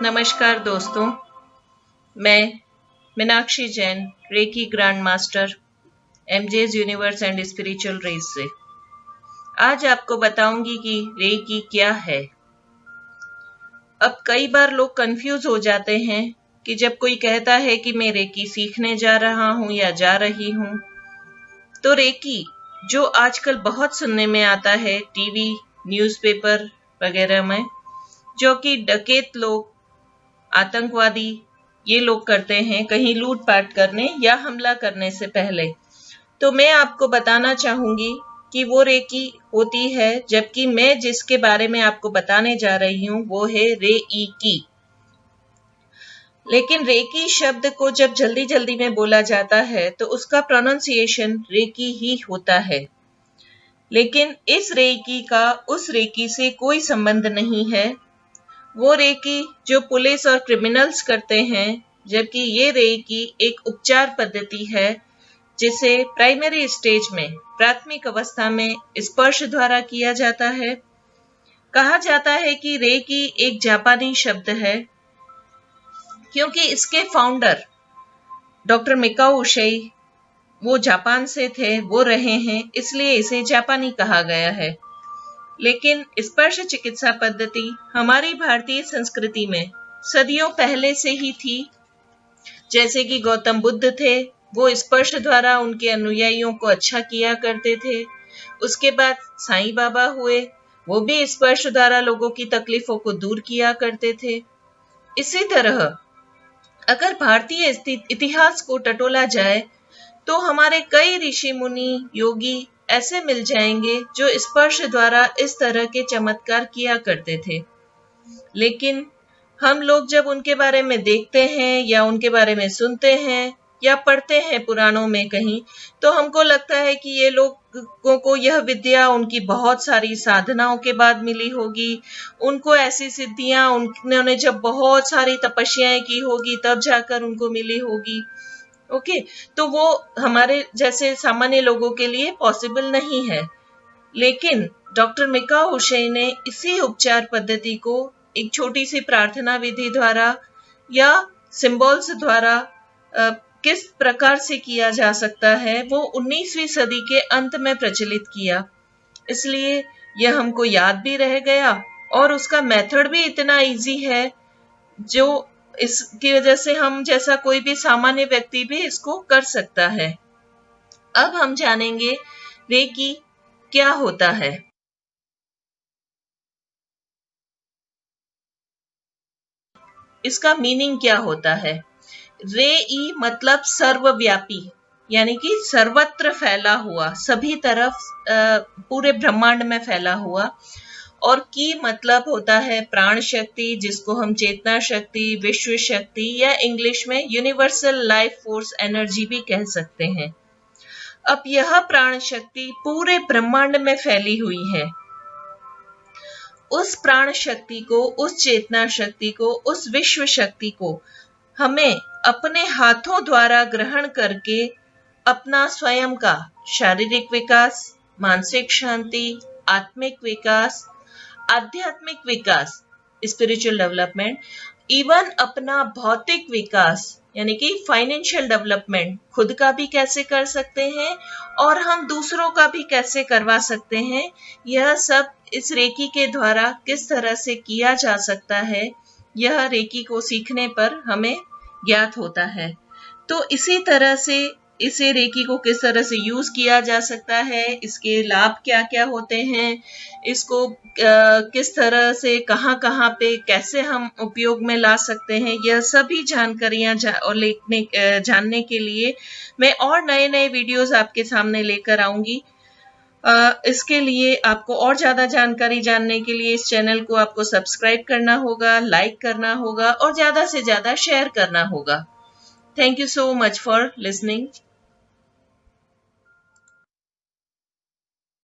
नमस्कार दोस्तों, मैं Meenakshi Jain, reiki grand master, MJ's universe and spiritual race से आज आपको बताऊंगी कि रेकी क्या है। अब कई बार लोग कंफ्यूज हो जाते हैं कि जब कोई कहता है कि मैं रेकी सीखने जा रहा हूं या जा रही हूं, तो रेकी जो आजकल बहुत सुनने में आता है टीवी, न्यूज़पेपर वगैरह में, जो कि डकैत लोग, आतंकवादी ये लोग करते हैं कहीं लूटपाट करने या हमला करने से पहले, तो मैं आपको बताना चाहूंगी कि वो रेकी होती है, जबकि मैं जिसके बारे में आपको बताने जा रही हूँ वो है रेकी। लेकिन रेकी शब्द को जब जल्दी जल्दी में बोला जाता है तो उसका प्रोनाउंसिएशन रेकी ही होता है, लेकिन इस रेकी का उस रेकी से कोई संबंध नहीं है। वो रेकी जो पुलिस और क्रिमिनल्स करते हैं, जबकि ये रेकी एक उपचार पद्धति है जिसे प्राइमरी स्टेज में, प्राथमिक अवस्था में स्पर्श द्वारा किया जाता है। कहा जाता है कि रेकी एक जापानी शब्द है, क्योंकि इसके फाउंडर डॉक्टर मिकाओ उशई वो जापान से थे, वो रहे हैं, इसलिए इसे जापानी कहा गया है। लेकिन स्पर्श चिकित्सा पद्धति हमारी भारतीय संस्कृति में सदियों पहले से ही थी। जैसे कि गौतम बुद्ध थे, वो स्पर्श द्वारा उनके अनुयायियों को अच्छा किया करते थे। उसके बाद साईं बाबा हुए, वो भी स्पर्श द्वारा लोगों की तकलीफों को दूर किया करते थे। इसी तरह अगर भारतीय इतिहास को टटोला जाए तो हमारे कई ऋषि मुनि, योगी ऐसे मिल जाएंगे जो स्पर्श द्वारा इस तरह के चमत्कार किया करते थे। लेकिन हम लोग जब उनके बारे में देखते हैं या उनके बारे में सुनते हैं या पढ़ते हैं पुराणों में कहीं, तो हमको लगता है कि ये लोगों को यह विद्या उनकी बहुत सारी साधनाओं के बाद मिली होगी, उनको ऐसी सिद्धियां उन्होंने जब बहुत सारी तपस्याएं की होगी तब जाकर उनको मिली होगी। ओके, तो वो हमारे जैसे सामान्य लोगों के लिए पॉसिबल नहीं है। लेकिन डॉक्टर मिकाओ उशई ने इसी उपचार पद्धति को एक छोटी सी प्रार्थना विधि द्वारा या सिंबल्स द्वारा किस प्रकार से किया जा सकता है, वो 19वीं सदी के अंत में प्रचलित किया। इसलिए यह हमको याद भी रह गया और उसका मेथड भी इतना इजी है, जो इसकी वजह से हम जैसा कोई भी सामान्य व्यक्ति भी इसको कर सकता है। अब हम जानेंगे रेकी क्या होता है। इसका मीनिंग क्या होता है। रेई मतलब सर्वव्यापी, यानी कि सर्वत्र फैला हुआ, सभी तरफ पूरे ब्रह्मांड में फैला हुआ। और की मतलब होता है प्राण शक्ति, जिसको हम चेतना शक्ति, विश्व शक्ति या इंग्लिश में यूनिवर्सल लाइफ फोर्स एनर्जी भी कह सकते हैं। अब यह प्राण शक्ति पूरे ब्रह्मांड में फैली हुई है। उस प्राण शक्ति को, उस चेतना शक्ति को, उस विश्व शक्ति को हमें अपने हाथों द्वारा ग्रहण करके अपना स्वयं का शारीरिक विकास, मानसिक शांति, आत्मिक विकास, आध्यात्मिक विकास, स्पिरिचुअल डेवलपमेंट, इवन अपना भौतिक विकास यानी कि फाइनेंशियल डेवलपमेंट खुद का भी कैसे कर सकते हैं और हम दूसरों का भी कैसे करवा सकते हैं, यह सब इस रेकी के द्वारा किस तरह से किया जा सकता है, यह रेकी को सीखने पर हमें ज्ञात होता है। तो इसी तरह से इसे रेकी को किस तरह से यूज किया जा सकता है, इसके लाभ क्या क्या होते हैं, इसको किस तरह से कहाँ कहाँ पे कैसे हम उपयोग में ला सकते हैं, यह सभी जानकारियां जानने के लिए मैं और नए नए वीडियोस आपके सामने लेकर आऊंगी। इसके लिए आपको और ज्यादा जानकारी जानने के लिए इस चैनल को आपको सब्सक्राइब करना होगा, लाइक करना होगा और ज्यादा से ज्यादा शेयर करना होगा। Thank you so much for listening.